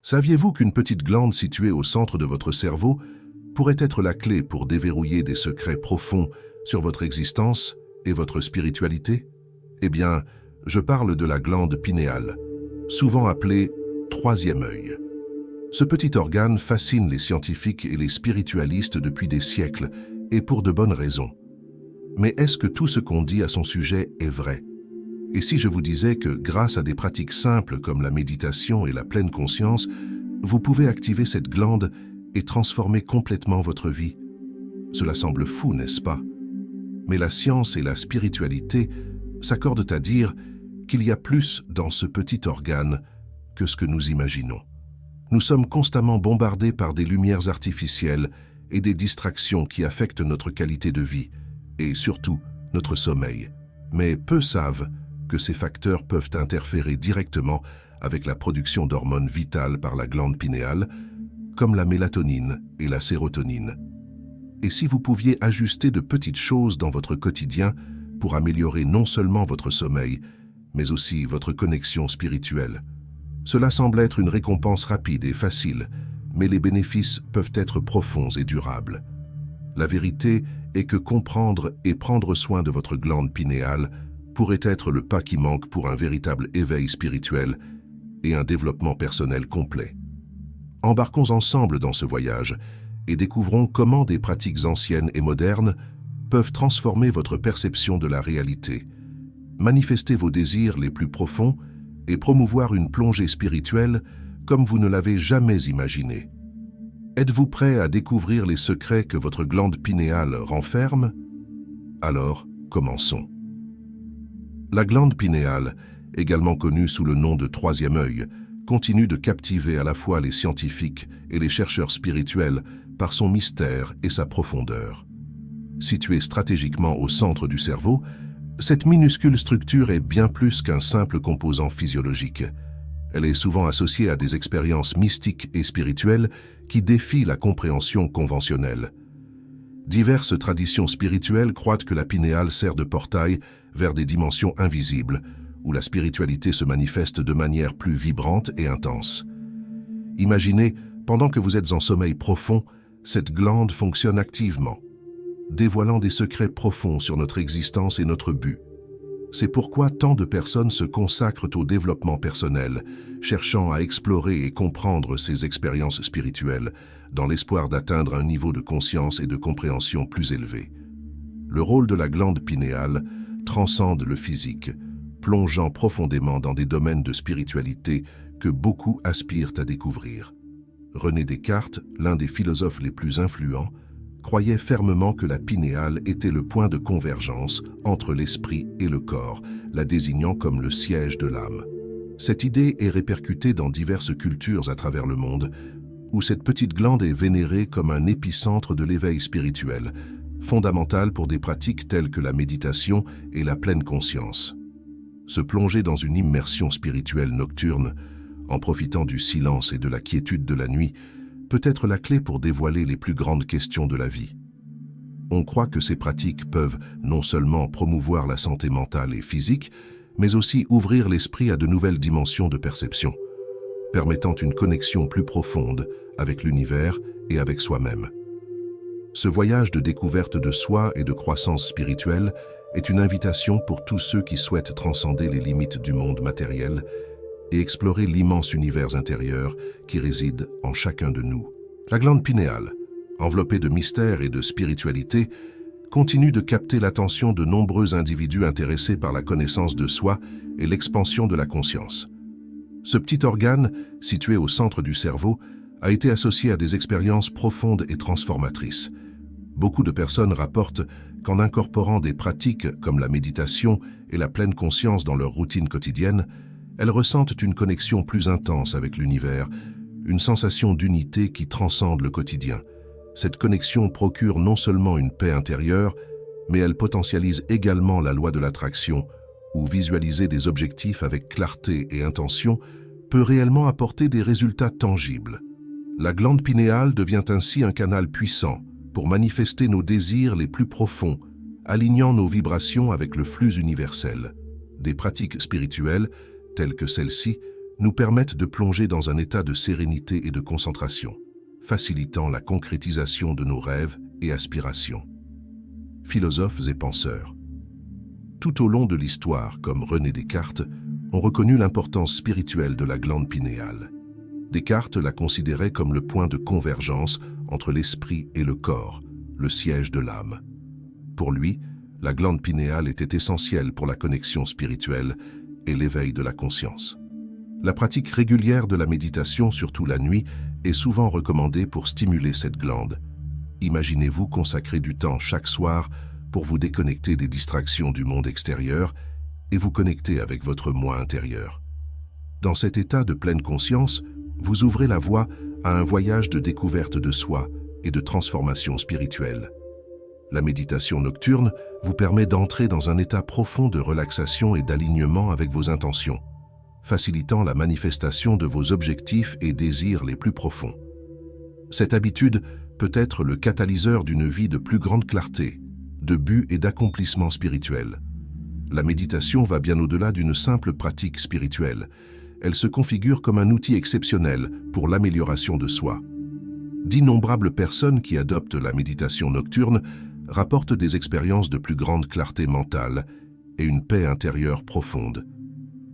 Saviez-vous qu'une petite glande située au centre de votre cerveau pourrait être la clé pour déverrouiller des secrets profonds sur votre existence et votre spiritualité? Eh bien, je parle de la glande pinéale, souvent appelée « troisième œil ». Ce petit organe fascine les scientifiques et les spiritualistes depuis des siècles, et pour de bonnes raisons. Mais est-ce que tout ce qu'on dit à son sujet est vrai? Et si je vous disais que grâce à des pratiques simples comme la méditation et la pleine conscience, vous pouvez activer cette glande et transformer complètement votre vie? Cela semble fou, n'est-ce pas? Mais la science et la spiritualité s'accordent à dire qu'il y a plus dans ce petit organe que ce que nous imaginons. Nous sommes constamment bombardés par des lumières artificielles et des distractions qui affectent notre qualité de vie et surtout notre sommeil. Mais peu savent que ces facteurs peuvent interférer directement avec la production d'hormones vitales par la glande pinéale, comme la mélatonine et la sérotonine. Et si vous pouviez ajuster de petites choses dans votre quotidien pour améliorer non seulement votre sommeil, mais aussi votre connexion spirituelle? Cela semble être une récompense rapide et facile, mais les bénéfices peuvent être profonds et durables. La vérité est que comprendre et prendre soin de votre glande pinéale pourrait être le pas qui manque pour un véritable éveil spirituel et un développement personnel complet. Embarquons ensemble dans ce voyage et découvrons comment des pratiques anciennes et modernes peuvent transformer votre perception de la réalité, manifester vos désirs les plus profonds et promouvoir une plongée spirituelle comme vous ne l'avez jamais imaginé. Êtes-vous prêt à découvrir les secrets que votre glande pinéale renferme? Alors, commençons. La glande pinéale, également connue sous le nom de troisième œil, continue de captiver à la fois les scientifiques et les chercheurs spirituels par son mystère et sa profondeur. Située stratégiquement au centre du cerveau, cette minuscule structure est bien plus qu'un simple composant physiologique. Elle est souvent associée à des expériences mystiques et spirituelles qui défient la compréhension conventionnelle. Diverses traditions spirituelles croient que la pinéale sert de portail vers des dimensions invisibles, où la spiritualité se manifeste de manière plus vibrante et intense. Imaginez, pendant que vous êtes en sommeil profond, cette glande fonctionne activement, dévoilant des secrets profonds sur notre existence et notre but. C'est pourquoi tant de personnes se consacrent au développement personnel, cherchant à explorer et comprendre ces expériences spirituelles, dans l'espoir d'atteindre un niveau de conscience et de compréhension plus élevé. Le rôle de la glande pinéale transcende le physique, plongeant profondément dans des domaines de spiritualité que beaucoup aspirent à découvrir. René Descartes, l'un des philosophes les plus influents, croyait fermement que la pinéale était le point de convergence entre l'esprit et le corps, la désignant comme le siège de l'âme. Cette idée est répercutée dans diverses cultures à travers le monde, où cette petite glande est vénérée comme un épicentre de l'éveil spirituel, fondamental pour des pratiques telles que la méditation et la pleine conscience. Se plonger dans une immersion spirituelle nocturne, en profitant du silence et de la quiétude de la nuit, peut être la clé pour dévoiler les plus grandes questions de la vie. On croit que ces pratiques peuvent non seulement promouvoir la santé mentale et physique, mais aussi ouvrir l'esprit à de nouvelles dimensions de perception, permettant une connexion plus profonde avec l'univers et avec soi-même. Ce voyage de découverte de soi et de croissance spirituelle est une invitation pour tous ceux qui souhaitent transcender les limites du monde matériel et explorer l'immense univers intérieur qui réside en chacun de nous. La glande pinéale, enveloppée de mystère et de spiritualité, continue de capter l'attention de nombreux individus intéressés par la connaissance de soi et l'expansion de la conscience. Ce petit organe, situé au centre du cerveau, a été associé à des expériences profondes et transformatrices. Beaucoup de personnes rapportent qu'en incorporant des pratiques comme la méditation et la pleine conscience dans leur routine quotidienne, elles ressentent une connexion plus intense avec l'univers, une sensation d'unité qui transcende le quotidien. Cette connexion procure non seulement une paix intérieure, mais elle potentialise également la loi de l'attraction, où visualiser des objectifs avec clarté et intention peut réellement apporter des résultats tangibles. La glande pinéale devient ainsi un canal puissant pour manifester nos désirs les plus profonds, alignant nos vibrations avec le flux universel. Des pratiques spirituelles, telles que celle-ci, nous permettent de plonger dans un état de sérénité et de concentration, facilitant la concrétisation de nos rêves et aspirations. Philosophes et penseurs. Tout au long de l'histoire, comme René Descartes, ont reconnu l'importance spirituelle de la glande pinéale. Descartes la considérait comme le point de convergence entre l'esprit et le corps, le siège de l'âme. Pour lui, la glande pinéale était essentielle pour la connexion spirituelle et l'éveil de la conscience. La pratique régulière de la méditation, surtout la nuit, est souvent recommandée pour stimuler cette glande. Imaginez-vous consacrer du temps chaque soir pour vous déconnecter des distractions du monde extérieur et vous connecter avec votre moi intérieur. Dans cet état de pleine conscience, vous ouvrez la voie à un voyage de découverte de soi et de transformation spirituelle. La méditation nocturne vous permet d'entrer dans un état profond de relaxation et d'alignement avec vos intentions, facilitant la manifestation de vos objectifs et désirs les plus profonds. Cette habitude peut être le catalyseur d'une vie de plus grande clarté, de but et d'accomplissement spirituel. La méditation va bien au-delà d'une simple pratique spirituelle. Elle se configure comme un outil exceptionnel pour l'amélioration de soi. D'innombrables personnes qui adoptent la méditation nocturne rapportent des expériences de plus grande clarté mentale et une paix intérieure profonde.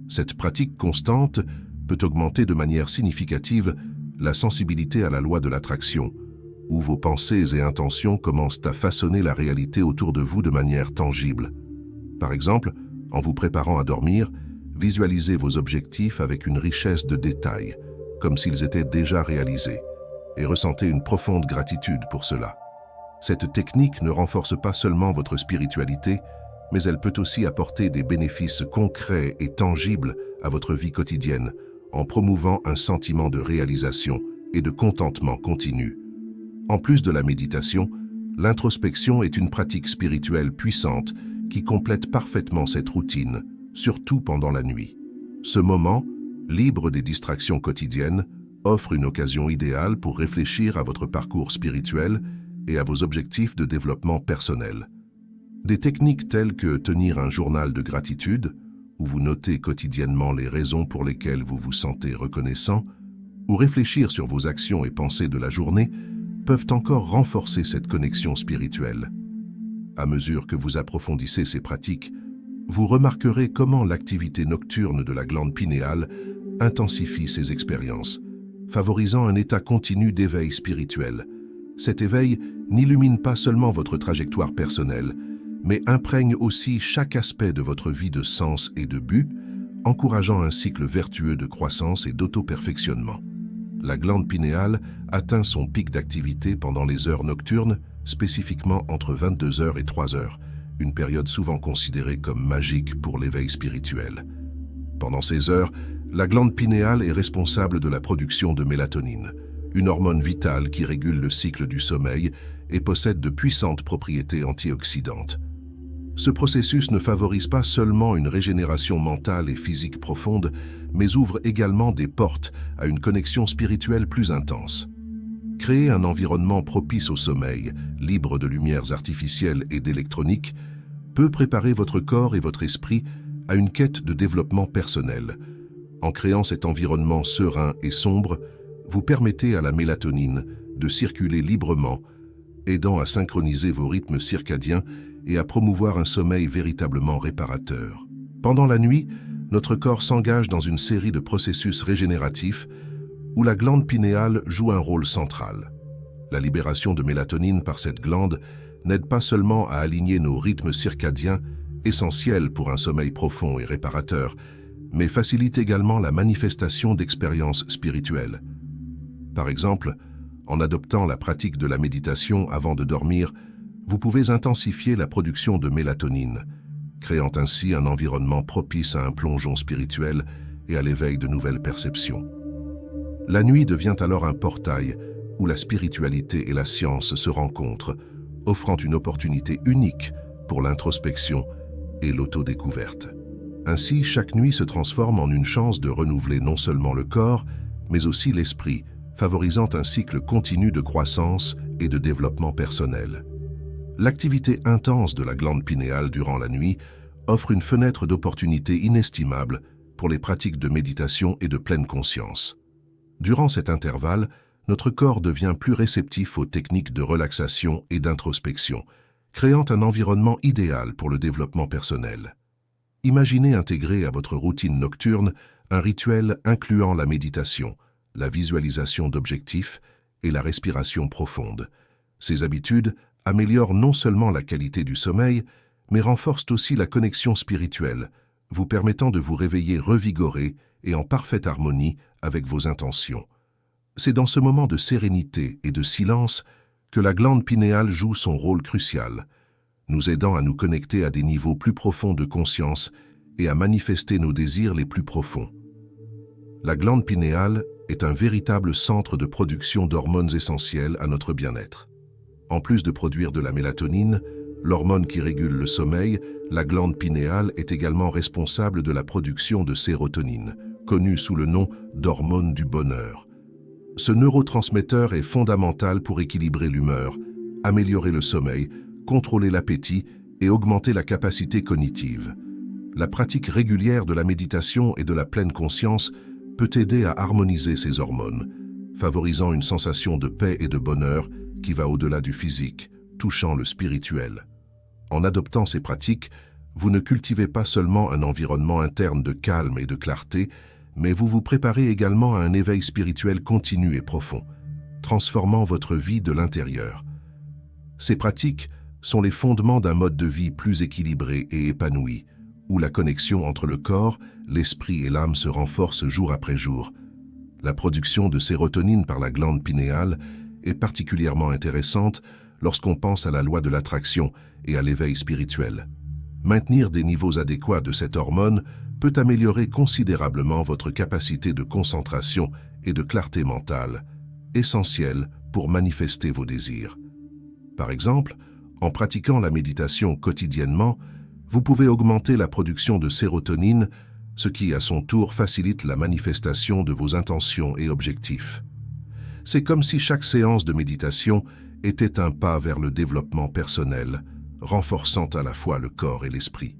Cette pratique constante peut augmenter de manière significative la sensibilité à la loi de l'attraction, où vos pensées et intentions commencent à façonner la réalité autour de vous de manière tangible. Par exemple, en vous préparant à dormir, visualisez vos objectifs avec une richesse de détails, comme s'ils étaient déjà réalisés, et ressentez une profonde gratitude pour cela. Cette technique ne renforce pas seulement votre spiritualité, mais elle peut aussi apporter des bénéfices concrets et tangibles à votre vie quotidienne, en promouvant un sentiment de réalisation et de contentement continu. En plus de la méditation, l'introspection est une pratique spirituelle puissante qui complète parfaitement cette routine, surtout pendant la nuit. Ce moment, libre des distractions quotidiennes, offre une occasion idéale pour réfléchir à votre parcours spirituel et à vos objectifs de développement personnel. Des techniques telles que tenir un journal de gratitude, où vous notez quotidiennement les raisons pour lesquelles vous vous sentez reconnaissant, ou réfléchir sur vos actions et pensées de la journée, peuvent encore renforcer cette connexion spirituelle. À mesure que vous approfondissez ces pratiques, vous remarquerez comment l'activité nocturne de la glande pinéale intensifie ces expériences, favorisant un état continu d'éveil spirituel. Cet éveil n'illumine pas seulement votre trajectoire personnelle, mais imprègne aussi chaque aspect de votre vie de sens et de but, encourageant un cycle vertueux de croissance et d'auto-perfectionnement. La glande pinéale atteint son pic d'activité pendant les heures nocturnes, spécifiquement entre 22h et 3h, une période souvent considérée comme magique pour l'éveil spirituel. Pendant ces heures, la glande pinéale est responsable de la production de mélatonine, une hormone vitale qui régule le cycle du sommeil et possède de puissantes propriétés antioxydantes. Ce processus ne favorise pas seulement une régénération mentale et physique profonde, mais ouvre également des portes à une connexion spirituelle plus intense. Créer un environnement propice au sommeil, libre de lumières artificielles et d'électronique, peut préparer votre corps et votre esprit à une quête de développement personnel. En créant cet environnement serein et sombre, vous permettez à la mélatonine de circuler librement, aidant à synchroniser vos rythmes circadiens et à promouvoir un sommeil véritablement réparateur. Pendant la nuit, notre corps s'engage dans une série de processus régénératifs où la glande pinéale joue un rôle central. La libération de mélatonine par cette glande n'aide pas seulement à aligner nos rythmes circadiens, essentiels pour un sommeil profond et réparateur, mais facilite également la manifestation d'expériences spirituelles. Par exemple, en adoptant la pratique de la méditation avant de dormir, vous pouvez intensifier la production de mélatonine, créant ainsi un environnement propice à un plongeon spirituel et à l'éveil de nouvelles perceptions. La nuit devient alors un portail où la spiritualité et la science se rencontrent, offrant une opportunité unique pour l'introspection et l'autodécouverte. Ainsi, chaque nuit se transforme en une chance de renouveler non seulement le corps, mais aussi l'esprit, favorisant un cycle continu de croissance et de développement personnel. L'activité intense de la glande pinéale durant la nuit offre une fenêtre d'opportunité inestimable pour les pratiques de méditation et de pleine conscience. Durant cet intervalle, notre corps devient plus réceptif aux techniques de relaxation et d'introspection, créant un environnement idéal pour le développement personnel. Imaginez intégrer à votre routine nocturne un rituel incluant la méditation, la visualisation d'objectifs et la respiration profonde. Ces habitudes améliorent non seulement la qualité du sommeil, mais renforcent aussi la connexion spirituelle, vous permettant de vous réveiller revigoré et en parfaite harmonie avec vos intentions. C'est dans ce moment de sérénité et de silence que la glande pinéale joue son rôle crucial, nous aidant à nous connecter à des niveaux plus profonds de conscience et à manifester nos désirs les plus profonds. La glande pinéale est un véritable centre de production d'hormones essentielles à notre bien-être. En plus de produire de la mélatonine, l'hormone qui régule le sommeil, la glande pinéale est également responsable de la production de sérotonine, connue sous le nom d'hormone du bonheur. Ce neurotransmetteur est fondamental pour équilibrer l'humeur, améliorer le sommeil, contrôler l'appétit et augmenter la capacité cognitive. La pratique régulière de la méditation et de la pleine conscience peut aider à harmoniser ces hormones, favorisant une sensation de paix et de bonheur qui va au-delà du physique, touchant le spirituel. En adoptant ces pratiques, vous ne cultivez pas seulement un environnement interne de calme et de clarté, mais vous vous préparez également à un éveil spirituel continu et profond, transformant votre vie de l'intérieur. Ces pratiques sont les fondements d'un mode de vie plus équilibré et épanoui, où la connexion entre le corps, l'esprit et l'âme se renforce jour après jour. La production de sérotonine par la glande pinéale est particulièrement intéressante lorsqu'on pense à la loi de l'attraction et à l'éveil spirituel. Maintenir des niveaux adéquats de cette hormone peut améliorer considérablement votre capacité de concentration et de clarté mentale, essentielle pour manifester vos désirs. Par exemple, en pratiquant la méditation quotidiennement, vous pouvez augmenter la production de sérotonine, ce qui, à son tour, facilite la manifestation de vos intentions et objectifs. C'est comme si chaque séance de méditation était un pas vers le développement personnel, renforçant à la fois le corps et l'esprit.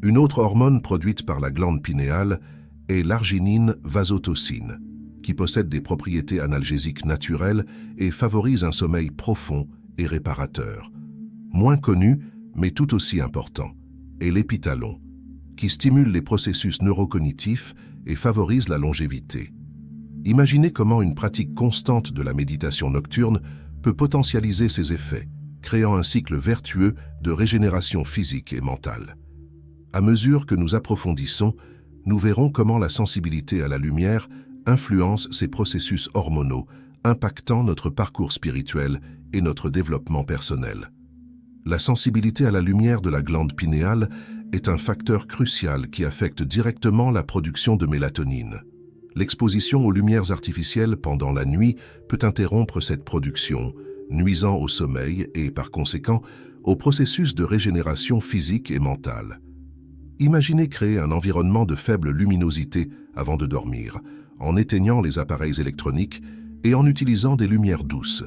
Une autre hormone produite par la glande pinéale est l'arginine vasotocine, qui possède des propriétés analgésiques naturelles et favorise un sommeil profond et réparateur. Moins connu, mais tout aussi important, est l'épitalon, qui stimule les processus neurocognitifs et favorise la longévité. Imaginez comment une pratique constante de la méditation nocturne peut potentialiser ces effets, créant un cycle vertueux de régénération physique et mentale. À mesure que nous approfondissons, nous verrons comment la sensibilité à la lumière influence ces processus hormonaux, impactant notre parcours spirituel et notre développement personnel. La sensibilité à la lumière de la glande pinéale est un facteur crucial qui affecte directement la production de mélatonine. L'exposition aux lumières artificielles pendant la nuit peut interrompre cette production, nuisant au sommeil et, par conséquent, au processus de régénération physique et mentale. Imaginez créer un environnement de faible luminosité avant de dormir, en éteignant les appareils électroniques et en utilisant des lumières douces.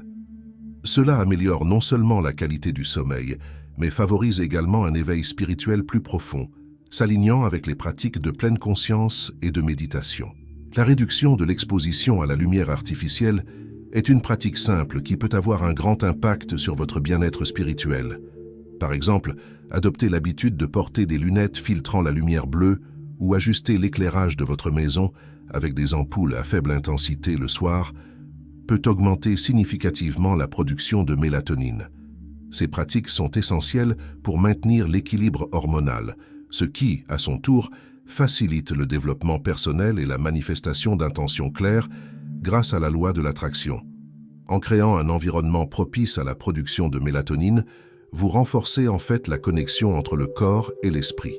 Cela améliore non seulement la qualité du sommeil, mais favorise également un éveil spirituel plus profond, s'alignant avec les pratiques de pleine conscience et de méditation. La réduction de l'exposition à la lumière artificielle est une pratique simple qui peut avoir un grand impact sur votre bien-être spirituel. Par exemple, adopter l'habitude de porter des lunettes filtrant la lumière bleue ou ajuster l'éclairage de votre maison avec des ampoules à faible intensité le soir peut augmenter significativement la production de mélatonine. Ces pratiques sont essentielles pour maintenir l'équilibre hormonal, ce qui, à son tour, facilite le développement personnel et la manifestation d'intentions claires grâce à la loi de l'attraction. En créant un environnement propice à la production de mélatonine, vous renforcez en fait la connexion entre le corps et l'esprit.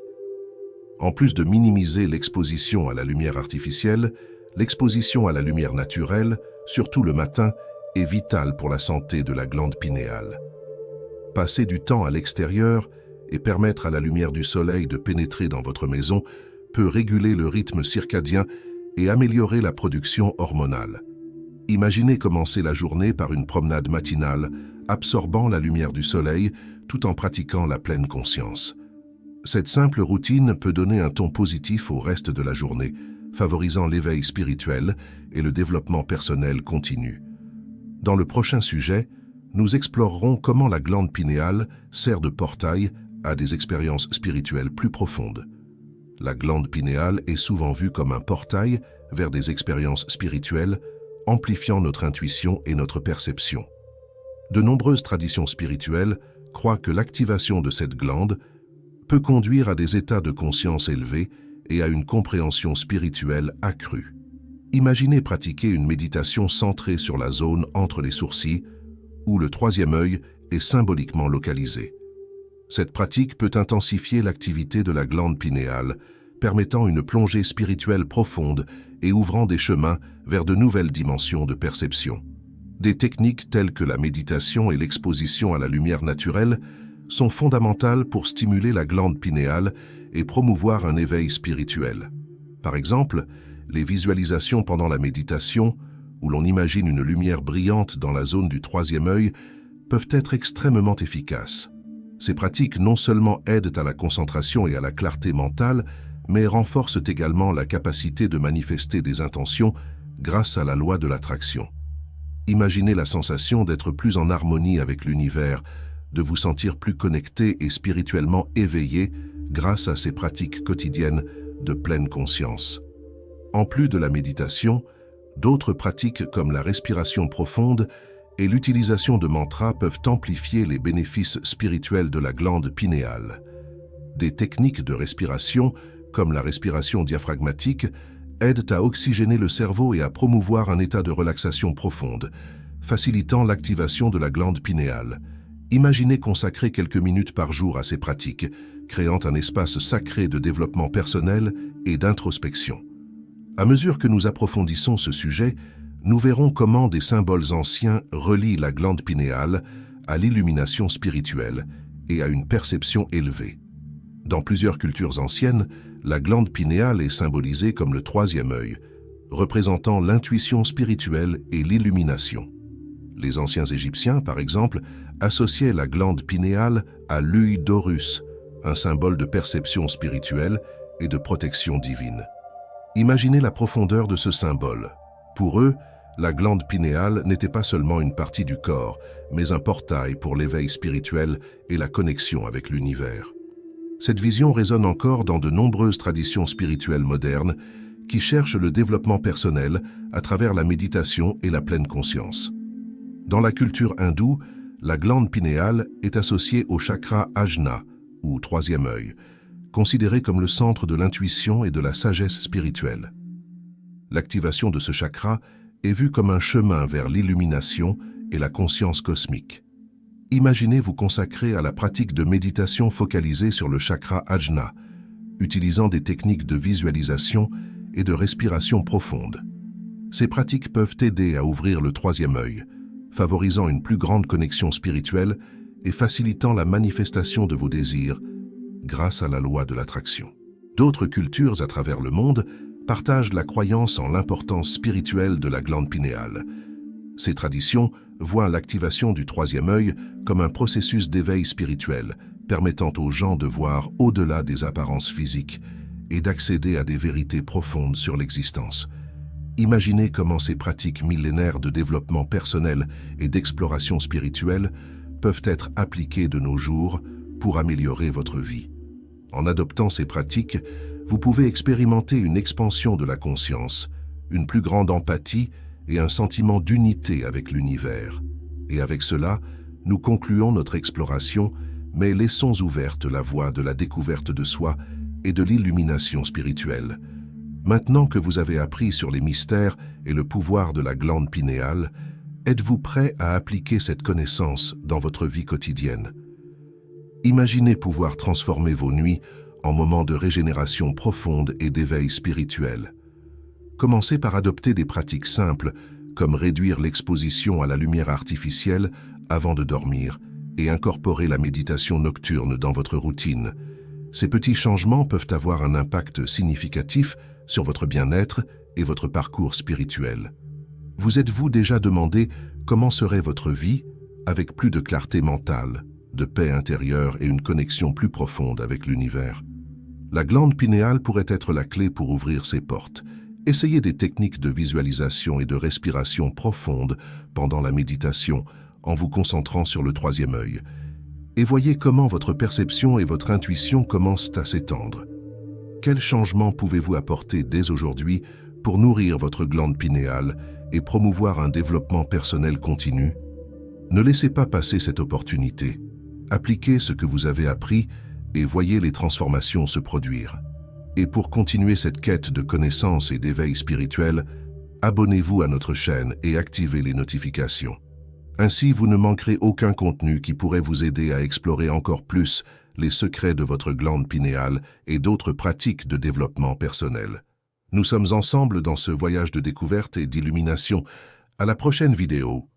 En plus de minimiser l'exposition à la lumière artificielle, l'exposition à la lumière naturelle, surtout le matin, est vitale pour la santé de la glande pinéale. Passer du temps à l'extérieur et permettre à la lumière du soleil de pénétrer dans votre maison peut réguler le rythme circadien et améliorer la production hormonale. Imaginez commencer la journée par une promenade matinale, absorbant la lumière du soleil tout en pratiquant la pleine conscience. Cette simple routine peut donner un ton positif au reste de la journée, favorisant l'éveil spirituel et le développement personnel continu. Dans le prochain sujet, nous explorerons comment la glande pinéale sert de portail à des expériences spirituelles plus profondes. La glande pinéale est souvent vue comme un portail vers des expériences spirituelles, amplifiant notre intuition et notre perception. De nombreuses traditions spirituelles croient que l'activation de cette glande peut conduire à des états de conscience élevés et à une compréhension spirituelle accrue. Imaginez pratiquer une méditation centrée sur la zone entre les sourcils, où le troisième œil est symboliquement localisé. Cette pratique peut intensifier l'activité de la glande pinéale, permettant une plongée spirituelle profonde et ouvrant des chemins vers de nouvelles dimensions de perception. Des techniques telles que la méditation et l'exposition à la lumière naturelle sont fondamentales pour stimuler la glande pinéale et promouvoir un éveil spirituel. Par exemple, les visualisations pendant la méditation, où l'on imagine une lumière brillante dans la zone du troisième œil, peuvent être extrêmement efficaces. Ces pratiques non seulement aident à la concentration et à la clarté mentale, mais renforcent également la capacité de manifester des intentions grâce à la loi de l'attraction. Imaginez la sensation d'être plus en harmonie avec l'univers, de vous sentir plus connecté et spirituellement éveillé grâce à ces pratiques quotidiennes de pleine conscience. En plus de la méditation, d'autres pratiques comme la respiration profonde et l'utilisation de mantras peuvent amplifier les bénéfices spirituels de la glande pinéale. Des techniques de respiration, comme la respiration diaphragmatique, aident à oxygéner le cerveau et à promouvoir un état de relaxation profonde, facilitant l'activation de la glande pinéale. Imaginez consacrer quelques minutes par jour à ces pratiques, créant un espace sacré de développement personnel et d'introspection. À mesure que nous approfondissons ce sujet, nous verrons comment des symboles anciens relient la glande pinéale à l'illumination spirituelle et à une perception élevée. Dans plusieurs cultures anciennes, la glande pinéale est symbolisée comme le troisième œil, représentant l'intuition spirituelle et l'illumination. Les anciens Égyptiens, par exemple, associaient la glande pinéale à l'œil d'Horus, un symbole de perception spirituelle et de protection divine. Imaginez la profondeur de ce symbole. Pour eux, la glande pinéale n'était pas seulement une partie du corps, mais un portail pour l'éveil spirituel et la connexion avec l'univers. Cette vision résonne encore dans de nombreuses traditions spirituelles modernes qui cherchent le développement personnel à travers la méditation et la pleine conscience. Dans la culture hindoue, la glande pinéale est associée au chakra Ajna, ou troisième œil, considéré comme le centre de l'intuition et de la sagesse spirituelle. L'activation de ce chakra est vue comme un chemin vers l'illumination et la conscience cosmique. Imaginez vous consacrer à la pratique de méditation focalisée sur le chakra Ajna, utilisant des techniques de visualisation et de respiration profonde. Ces pratiques peuvent aider à ouvrir le troisième œil, favorisant une plus grande connexion spirituelle et facilitant la manifestation de vos désirs grâce à la loi de l'attraction. D'autres cultures à travers le monde partagent la croyance en l'importance spirituelle de la glande pinéale. Ces traditions voient l'activation du troisième œil comme un processus d'éveil spirituel, permettant aux gens de voir au-delà des apparences physiques et d'accéder à des vérités profondes sur l'existence. Imaginez comment ces pratiques millénaires de développement personnel et d'exploration spirituelle peuvent être appliquées de nos jours pour améliorer votre vie. En adoptant ces pratiques, vous pouvez expérimenter une expansion de la conscience, une plus grande empathie et un sentiment d'unité avec l'univers. Et avec cela, nous concluons notre exploration, mais laissons ouverte la voie de la découverte de soi et de l'illumination spirituelle. Maintenant que vous avez appris sur les mystères et le pouvoir de la glande pinéale, êtes-vous prêt à appliquer cette connaissance dans votre vie quotidienne? Imaginez pouvoir transformer vos nuits en moments de régénération profonde et d'éveil spirituel. Commencez par adopter des pratiques simples, comme réduire l'exposition à la lumière artificielle avant de dormir et incorporer la méditation nocturne dans votre routine. Ces petits changements peuvent avoir un impact significatif sur votre bien-être et votre parcours spirituel. Vous êtes-vous déjà demandé comment serait votre vie avec plus de clarté mentale, de paix intérieure et une connexion plus profonde avec l'univers. La glande pinéale pourrait être la clé pour ouvrir ces portes. Essayez des techniques de visualisation et de respiration profonde pendant la méditation en vous concentrant sur le troisième œil. Et voyez comment votre perception et votre intuition commencent à s'étendre. Quels changements pouvez-vous apporter dès aujourd'hui pour nourrir votre glande pinéale et promouvoir un développement personnel continu? Ne laissez pas passer cette opportunité. Appliquez ce que vous avez appris et voyez les transformations se produire. Et pour continuer cette quête de connaissance et d'éveil spirituel, abonnez-vous à notre chaîne et activez les notifications. Ainsi, vous ne manquerez aucun contenu qui pourrait vous aider à explorer encore plus les secrets de votre glande pinéale et d'autres pratiques de développement personnel. Nous sommes ensemble dans ce voyage de découverte et d'illumination. À la prochaine vidéo.